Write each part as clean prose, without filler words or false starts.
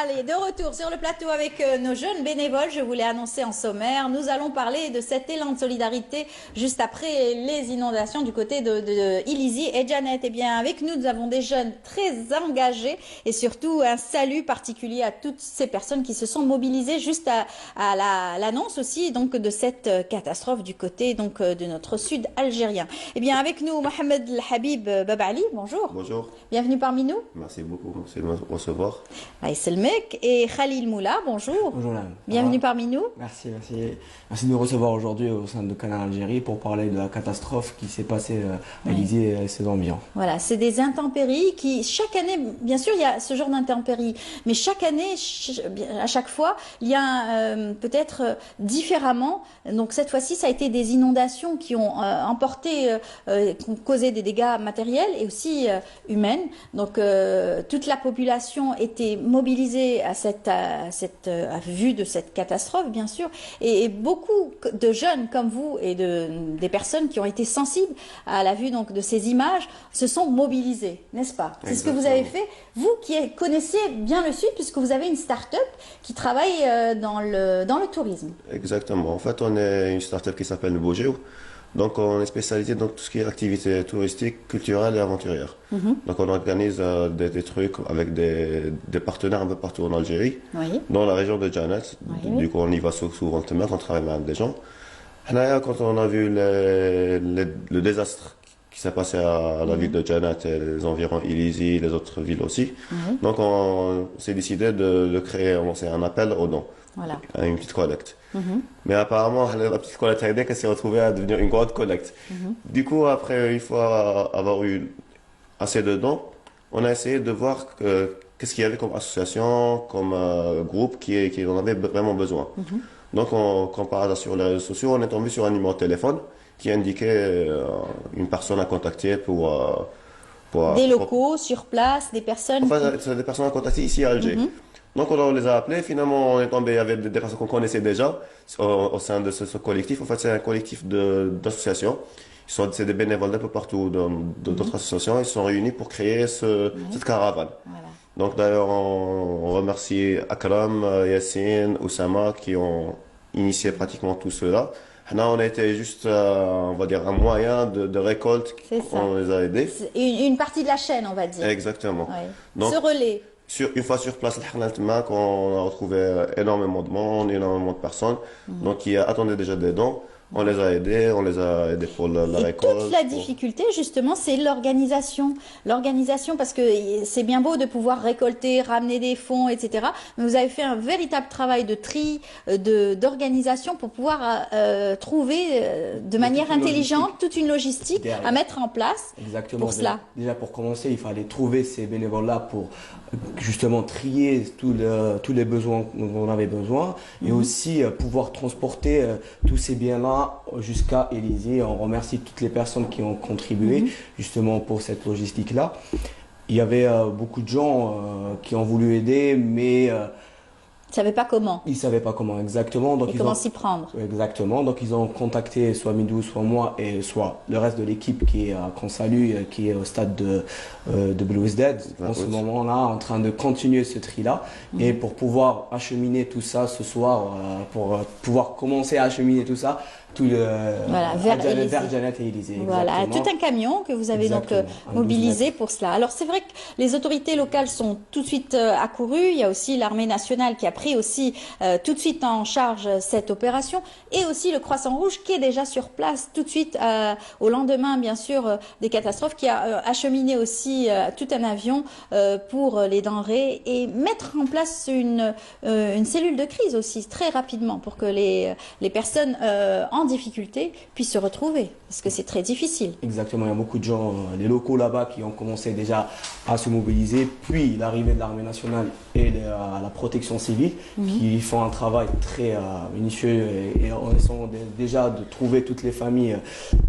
Allez, de retour sur le plateau avec nos jeunes bénévoles. Je vous l'ai annoncé en sommaire. Nous allons parler de cet élan de solidarité juste après les inondations du côté de Ilizi et Janet. Eh bien, avec nous, nous avons des jeunes très engagés et surtout un salut particulier à toutes ces personnes qui se sont mobilisées juste à l'annonce aussi donc de cette catastrophe du côté donc de notre sud algérien. Eh bien, avec nous, Mohamed El Habib Babali. Bonjour. Bonjour. Bienvenue parmi nous. Merci beaucoup, merci de me recevoir. Et Khalil Moula, bonjour. Bonjour Lam. Bienvenue parmi nous. Merci de nous recevoir aujourd'hui au sein de Canal Algérie pour parler de la catastrophe qui s'est passée à Ilizi et ses environs. Voilà, c'est des intempéries qui, chaque année, bien sûr, il y a ce genre d'intempéries, mais chaque année, à chaque fois, il y a peut-être différemment. Donc cette fois-ci, ça a été des inondations qui ont emporté, qui ont causé des dégâts matériels et aussi humains. Donc toute la population était mobilisée à vue de cette catastrophe, bien sûr, et beaucoup de jeunes comme vous et des personnes qui ont été sensibles à la vue donc de ces images se sont mobilisés, n'est-ce pas? C'est ce que vous avez fait, vous qui connaissez bien le Sud, puisque vous avez une start-up qui travaille dans le tourisme. Exactement. En fait, on est une start-up qui s'appelle Nubogeo. Donc, on est spécialisé dans tout ce qui est activités touristiques, culturelles et aventurières. Donc, on organise des trucs avec des partenaires un peu partout en Algérie, dans la région de Janet. Du coup, on y va souvent quand on travaille avec des gens. Quand on a vu le désastre qui s'est passé à la ville de Janet et les environs Ilizi, les autres villes aussi, donc on s'est décidé de créer, on lancer un appel aux dons. Voilà. Une petite collecte. Mais apparemment, la petite collecte elle s'est retrouvée à devenir une grande collecte. Du coup, après, une fois avoir eu assez de dons, on a essayé de voir qu'est-ce qu'il y avait comme association, comme groupe qui en avait vraiment besoin. Donc, quand par hasard sur les réseaux sociaux, on est tombé sur un numéro de téléphone qui indiquait une personne à contacter pour des locaux sur place, des personnes. Enfin, c'est des personnes à contacter ici à Alger. Donc on les a appelés, finalement on est tombé avec des personnes qu'on connaissait déjà au sein de ce collectif. En fait c'est un collectif d'associations. C'est des bénévoles un peu partout d'autres associations. Ils se sont réunis pour créer cette caravane. Voilà. Donc d'ailleurs on remercie Akram, Yassine, Oussama qui ont initié pratiquement tout cela. Là, on a été juste, on va dire, un moyen de récolte. On les a aidés. Une partie de la chaîne, on va dire. Exactement. Donc, ce relais. Une fois sur place, on a retrouvé énormément de monde, énormément de personnes, donc qui attendaient déjà des dons. On les a aidés pour la récolte. Toute la difficulté, justement, c'est l'organisation. L'organisation, parce que c'est bien beau de pouvoir récolter, ramener des fonds, etc. Mais vous avez fait un véritable travail de tri, d'organisation pour pouvoir trouver de manière intelligente toute une logistique à mettre en place. Exactement. Pour cela. Déjà, pour commencer, il fallait trouver ces bénévoles-là pour justement trier tous les besoins dont on avait besoin et aussi pouvoir transporter tous ces biens-là jusqu'à Ilizi. On remercie toutes les personnes qui ont contribué justement pour cette logistique-là. Il y avait beaucoup de gens qui ont voulu aider, mais ils ne savaient pas comment. Ils ne savaient pas comment exactement. Donc comment s'y prendre. Exactement. Donc ils ont contacté soit Midou, soit moi, et soit le reste de l'équipe qu'on salue, qui est au stade de Blue is Dead en ce moment-là, en train de continuer ce tri-là. Et pour pouvoir acheminer tout ça ce soir, pour pouvoir commencer à acheminer tout ça, vers Janet et Ilizi. Voilà, tout un camion que vous avez donc mobilisé pour cela. Alors c'est vrai que les autorités locales sont tout de suite accourues. Il y a aussi l'armée nationale qui a pris aussi tout de suite en charge cette opération, et aussi le Croissant-Rouge qui est déjà sur place tout de suite au lendemain bien sûr des catastrophes, qui a acheminé aussi tout un avion pour les denrées et mettre en place une cellule de crise aussi très rapidement pour que les personnes en difficulté puissent se retrouver, parce que c'est très difficile. Exactement, il y a beaucoup de gens, les locaux là-bas qui ont commencé déjà à se mobiliser, puis l'arrivée de l'armée nationale et la protection civile qui font un travail très minutieux et on essaie déjà de trouver toutes les familles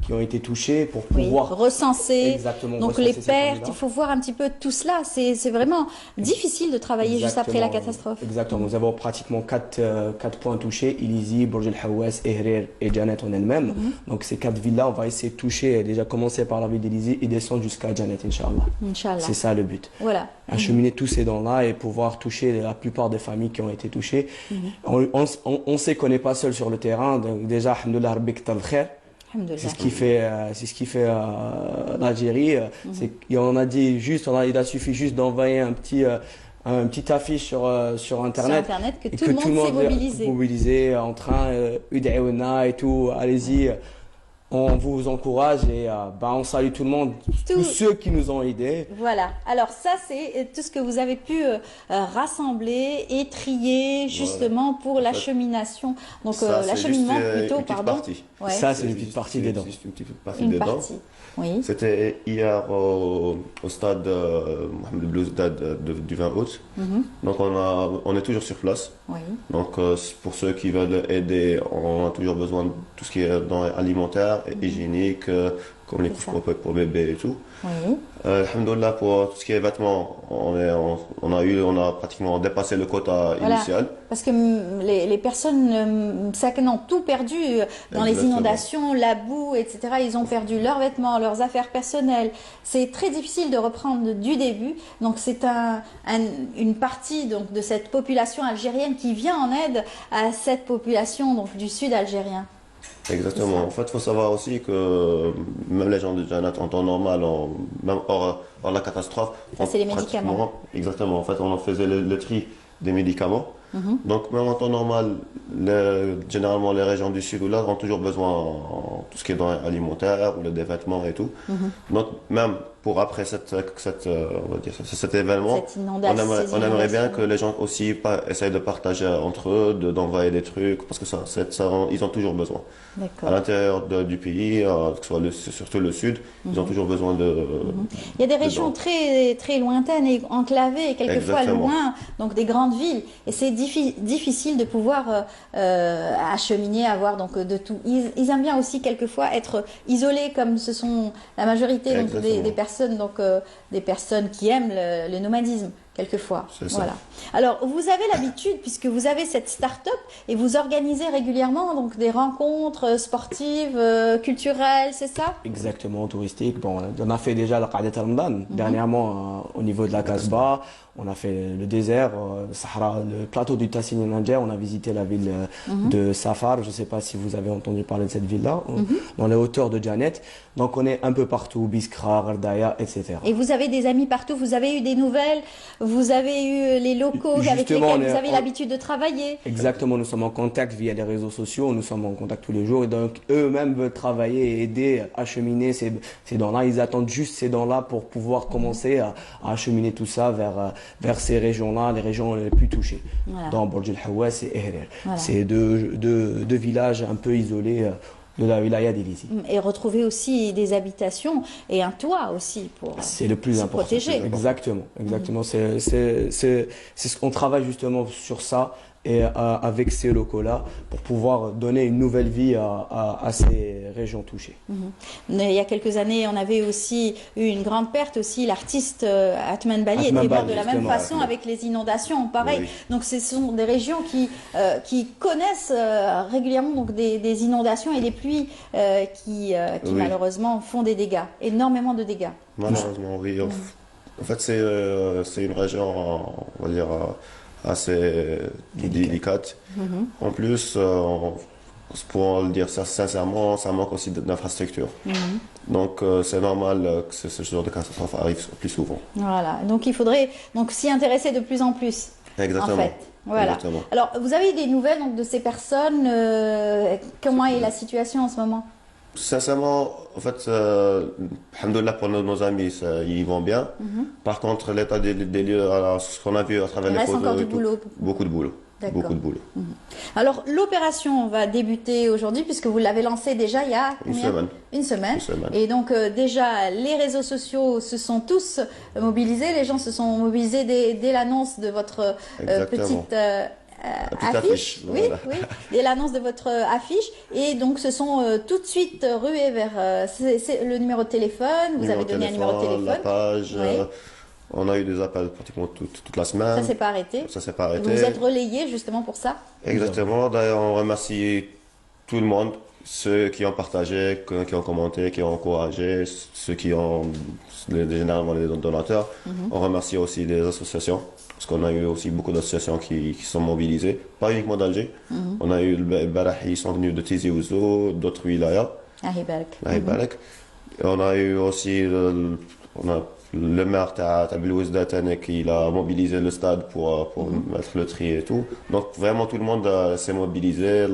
qui ont été touchées pour pouvoir recenser donc les pertes. Il faut voir un petit peu tout cela. C'est vraiment difficile de travailler juste après la catastrophe. Exactement, nous avons pratiquement 4 points touchés: Ilizi, Bourj El Haouas, Ehrer et Janet. Janet en elle-même. Donc ces 4 villes-là, on va essayer de toucher, déjà commencer par la ville d'Élysée et descendre jusqu'à Janet, Inch'Allah. Inch'Allah. C'est ça le but. Voilà. Acheminer tous ces dons-là et pouvoir toucher la plupart des familles qui ont été touchées. On sait qu'on n'est pas seul sur le terrain. Donc déjà, alhamdoulilah, rabbik tal khair. C'est ce qui fait l'Algérie. On a dit juste, il a suffi juste d'envoyer une petite affiche sur Internet. Sur Internet, que et tout le monde s'est mobilisé. En train, Udaïouna et tout, allez-y. On vous encourage et on salue tout le monde, tous ceux qui nous ont aidés. Voilà. Alors ça, c'est tout ce que vous avez pu rassembler et trier justement pour l'achemination. Donc l'acheminement plutôt, pardon. Ouais. Ça, c'est une petite partie des dents. Juste une petite partie des dents. Oui. C'était hier au stade Mohamed Blouzdad du 20 août. Donc on est toujours sur place. Oui. Donc pour ceux qui veulent aider, on a toujours besoin de tout ce qui est dans alimentaire et hygiénique, comme les couches pour bébé et tout. Oui. Alhamdoulilah, pour tout ce qui est vêtements, on a pratiquement dépassé le quota initial. Parce que les personnes ont tout perdu dans les inondations, la boue, etc. Ils ont perdu leurs vêtements, leurs affaires personnelles. C'est très difficile de reprendre du début. Donc c'est une partie donc de cette population algérienne qui vient en aide à cette population donc du sud algérien. Exactement. En fait, il faut savoir aussi que même les gens de Janat en temps normal, même hors la catastrophe, c'est les médicaments. Exactement. En fait, on faisait le tri des médicaments. Donc même en temps normal, généralement les régions du sud ou là ont toujours besoin tout ce qui est dans l'alimentaire ou des vêtements et tout. Donc même pour après on va dire, cet événement, on aimerait bien que les gens aussi essayent de partager entre eux, d'envoyer des trucs, parce que ils ont toujours besoin. À l'intérieur du pays, que ce soit surtout le sud, ils ont toujours besoin de... Il y a des régions très, très lointaines et enclavées, et quelquefois loin, donc des grandes villes. Et c'est difficile de pouvoir acheminer, avoir donc de tout. Ils aiment bien aussi quelquefois être isolés, comme ce sont la majorité donc, des personnes qui aiment le nomadisme. Quelquefois. Voilà. Alors, vous avez l'habitude, puisque vous avez cette start-up et vous organisez régulièrement donc des rencontres sportives, culturelles, c'est ça? Exactement, touristiques. Bon, on a fait déjà la Qadet Ramadan dernièrement au niveau de la Casbah. On a fait le désert, le Sahara, le plateau du Tassini Niger. On a visité la ville de Safar. Je ne sais pas si vous avez entendu parler de cette ville-là, dans les hauteurs de Janet. Donc, on est un peu partout, Biskra, Gardaya, etc. Et vous avez des amis partout. Vous avez eu des nouvelles. Vous avez eu les locaux avec lesquels vous avez l'habitude de travailler. Exactement, nous sommes en contact via les réseaux sociaux, nous sommes en contact tous les jours. Et donc, eux-mêmes veulent travailler et aider à acheminer ces dents-là. Ils attendent juste ces dents-là pour pouvoir commencer à acheminer tout ça vers ces régions-là, les régions les plus touchées. Dans Bordj el Haouas et Ehrer. C'est deux villages un peu isolés de la wilaya d'Élysée. Et retrouver aussi des habitations et un toit aussi pour c'est le plus important. Protéger. Exactement. On travaille justement sur ça et avec ces locaux-là pour pouvoir donner une nouvelle vie à ces régions touchées. Il y a quelques années, on avait aussi eu une grande perte aussi. L'artiste Atman Bali était mort de la même façon avec les inondations, pareil. Oui. Donc ce sont des régions qui connaissent régulièrement donc des inondations et des pluies qui malheureusement font des dégâts, énormément de dégâts. Malheureusement, oui. En fait, c'est une région, on va dire, assez délicate. En plus, pour le dire sincèrement, ça manque aussi d'infrastructures. Donc c'est normal que ce genre de catastrophe arrive plus souvent. Voilà, donc il faudrait s'y intéresser de plus en plus. Exactement. En fait. Voilà. Exactement. Alors, vous avez des nouvelles donc, de ces personnes comment est la situation en ce moment? Sincèrement, en fait, alhamdoulilah pour nos amis, ils vont bien. Par contre, l'état des lieux, ce qu'on a vu à travers les photos, encore du boulot. Beaucoup de boulot. Beaucoup de boulot. Alors, l'opération va débuter aujourd'hui, puisque vous l'avez lancée déjà il y a Une semaine. Et donc, déjà, les réseaux sociaux se sont tous mobilisés. Les gens se sont mobilisés dès l'annonce de votre petite... affiche. Voilà. Oui, dès l'annonce de votre affiche. Et donc, se sont tout de suite rués vers le numéro de téléphone. Vous avez donné un numéro de téléphone. La page. On a eu des appels pratiquement toute la semaine. Ça s'est pas arrêté. Vous êtes relayé justement pour ça. Exactement. D'ailleurs, on remercie tout le monde, Ceux qui ont partagé, qui ont commenté, qui ont encouragé, ceux qui ont, généralement les donateurs. On remercie aussi les associations, parce qu'on a eu aussi beaucoup d'associations qui sont mobilisées, pas uniquement d'Alger. On a eu le Barahi, ils sont venus de Tizi Ouzou, d'autres wilayas. Allah يبارك. On a eu aussi on a le maire تاع Belouizdad qui a mobilisé le stade pour mettre le tri et tout. Donc vraiment tout le monde s'est mobilisé.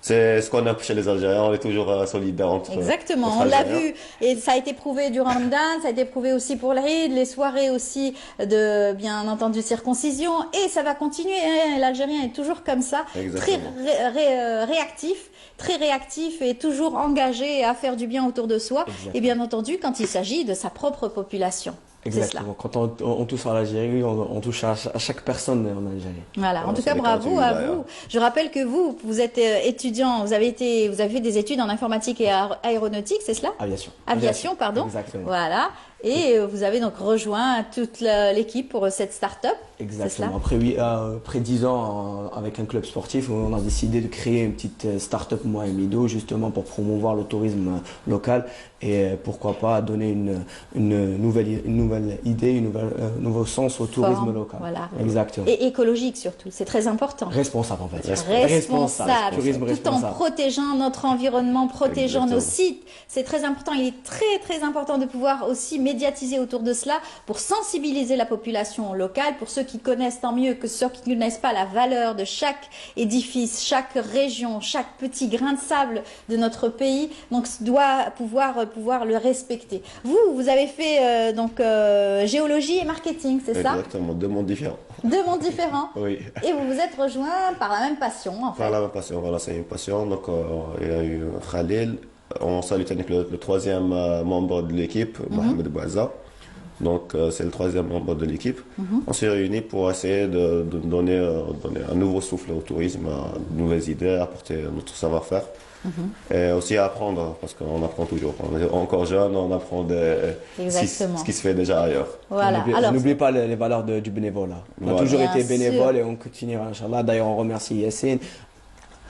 C'est ce qu'on a chez les Algériens, on est toujours solidaires entre. Exactement, entre on l'a Algériens. vu et ça a été prouvé durant le Ramadan, ça a été prouvé aussi pour l'Eid, les soirées aussi de, bien entendu, circoncision, et ça va continuer. L'Algérien est toujours comme ça, Exactement. très réactif et toujours engagé à faire du bien autour de soi, Exactement. et bien entendu quand il s'agit de sa propre population. C'est cela. Exactement. Quand on touche à l'Algérie, on touche à chaque personne en Algérie. Voilà. En tout cas, c'est les bravo quartiers à wilayas. vous. Je rappelle que vous êtes étudiant, vous avez fait des études en informatique et aéronautique, c'est cela? Aviation. Aviation, pardon. Exactement. Voilà. Et vous avez donc rejoint toute l'équipe pour cette start-up. Exactement. Après 10 ans avec un club sportif, on a décidé de créer une petite start-up moi et Mido justement pour promouvoir le tourisme local et pourquoi pas donner une nouvelle idée, un nouveau sens au tourisme local. Voilà. Exactement. Et écologique surtout, c'est très important. Responsable en fait. Responsable, Tourisme tout en responsable. protégeant notre environnement, protégeant nos Exactement. sites. C'est très important. Il est très important de pouvoir aussi médiatiser autour de cela pour sensibiliser la population locale, pour ceux qui connaissent tant mieux que ceux qui ne connaissent pas la valeur de chaque édifice, chaque région, chaque petit grain de sable de notre pays. Donc, doit pouvoir le respecter. Vous avez fait géologie et marketing, c'est ça? Exactement, deux mondes différents. Deux mondes différents. Oui. Et vous vous êtes rejoints par la même passion, en fait. Par la même passion, voilà, c'est une passion. Donc, il y a eu Khalil. On salue le troisième membre de l'équipe, Mohamed Bouazza. Donc, c'est le troisième membre de l'équipe. On s'est réunis pour essayer de donner un nouveau souffle au tourisme, de nouvelles idées, apporter notre savoir-faire. Et aussi apprendre, parce qu'on apprend toujours. On est encore jeune, on apprend Exactement. ce qui se fait déjà ailleurs. Voilà. Alors, N'oubliez pas les valeurs du bénévolat. On a Voilà. toujours Bien été sûr. bénévole et on continuera, Inch'Allah. D'ailleurs, on remercie Yassine.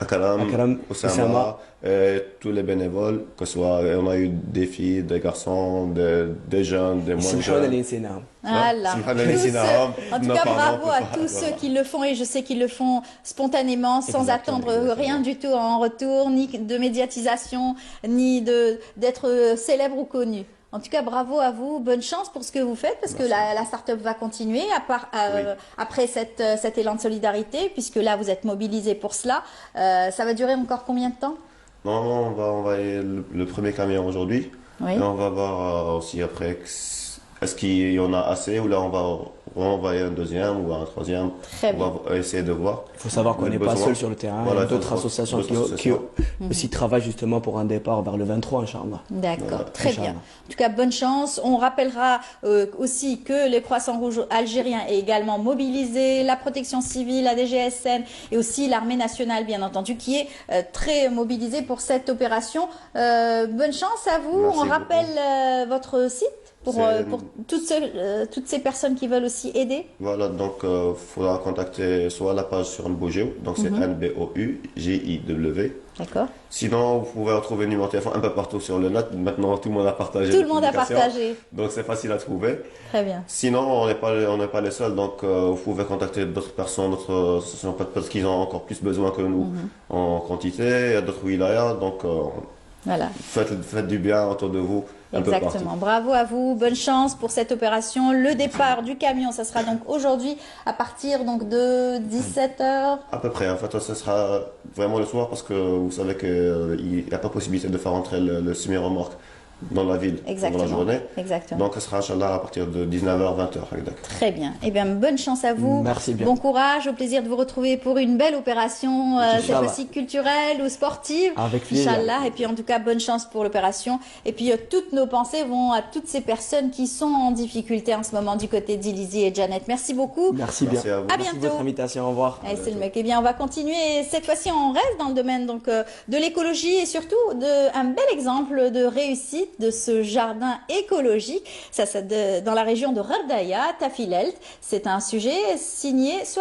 Akram, Akram, Oussama, Oussama. et tous les bénévoles, que ce soit, on a eu des filles, des garçons, des jeunes, des moins Subhanallah jeunes. l'insana. voilà. Subhanallah, Tous Sina ceux- Ram, en tout nos cas, parents, bravo à tout ça, tous voilà. ceux qui le font et je sais qu'ils le font spontanément, sans Exactement, attendre exactement. rien du tout en retour, ni de médiatisation, ni d'être célèbre ou connu. En tout cas, bravo à vous, bonne chance pour ce que vous faites, parce que la start-up va continuer Oui. après cet élan de solidarité, puisque là, vous êtes mobilisés pour cela. Ça va durer encore combien de temps? Normalement, on va envoyer le premier camion aujourd'hui. Oui. Et on va voir aussi après, est-ce qu'il y en a assez ou là on va envoyer un deuxième ou un troisième. Très On va essayer de voir. Il faut savoir qu'on Le n'est pas besoin. seul sur le terrain. Voilà, il y a d'autres d'autres associations qui associations. aussi travaillent justement pour un départ vers le 23, Inch'Allah. D'accord, Voilà, très Inch'Allah. bien. En tout cas, bonne chance. On rappellera aussi que les Croissants Rouges algériens est également mobilisé, la protection civile, la DGSN et aussi l'armée nationale, bien entendu, qui est très mobilisée pour cette opération. Bonne chance à vous. Merci On beaucoup. rappelle votre site pour C'est- toutes ces personnes qui veulent aussi aider. Voilà, donc il faudra contacter soit la page sur Nbougiw, donc c'est NBOUGIW. D'accord. Sinon, vous pouvez retrouver le numéro de téléphone un peu partout sur le net. Maintenant, tout le monde a partagé. Tout les le monde a publications. partagé. Donc, c'est facile à trouver. Très bien. Sinon, on n'est pas les seuls. Donc, vous pouvez contacter d'autres personnes, d'autres associations, parce qu'ils ont encore plus besoin que nous en quantité. Il y a d'autres wilayas. Donc, Voilà. faites du bien autour de vous, un peu partout. Exactement. Bravo à vous. Bonne chance pour cette opération. Le départ du camion, ça sera donc aujourd'hui à partir donc de 17h. À peu près. En fait, ce sera vraiment le soir parce que vous savez qu'il n'y a pas possibilité de faire entrer le semi-remorque dans la ville pendant Exactement. la journée. Exactement. Donc, ce sera, Inch'Allah, à partir de 19h, 20h. Très bien. Eh bien, bonne chance à vous. Merci bien. Bon courage. Au plaisir de vous retrouver pour une belle opération, cette Inch'Allah. fois-ci culturelle ou sportive. Avec plaisir. Inch'Allah. Et puis, en tout cas, bonne chance pour l'opération. Et puis, toutes nos pensées vont à toutes ces personnes qui sont en difficulté en ce moment du côté d'Ilizi et Janet. Merci beaucoup. Merci Merci bien. à vous. À Merci de bientôt. votre invitation. Au revoir. Allez, c'est le mec. Eh bien, on va continuer. Cette fois-ci, on reste dans le domaine donc de l'écologie et surtout un bel exemple de réussite de ce jardin écologique. Ça, dans la région de Rardaya, Tafilelt. C'est un sujet signé